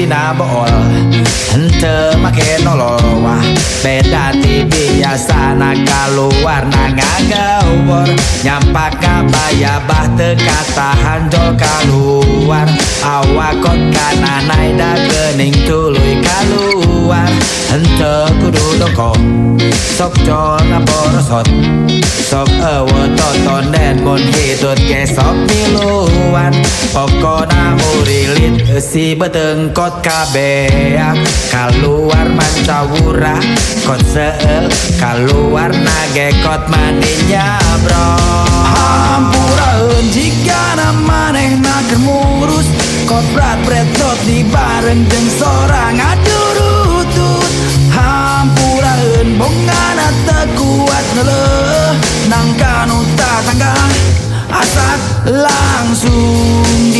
tina bool hente make nolol wah beda ti biasa na keluar na ngagawor nyampak kabaya bah teka tahan jol keluar awakot kana naida gening tuluy keluar hente kudu dongko sok jol ngaborosot sok ewe toton den mon hitut kesok miluan pokona murilit si betengkot kabeak keluar mancawura kot seel keluar nagekot mandinya bro hampuraeun jika maneh naker ngurus kot berat bretot di bareng jeung sorang adurutut hampuraeun bongana teu kuat neuleuh nangka nu tatangga asat langsung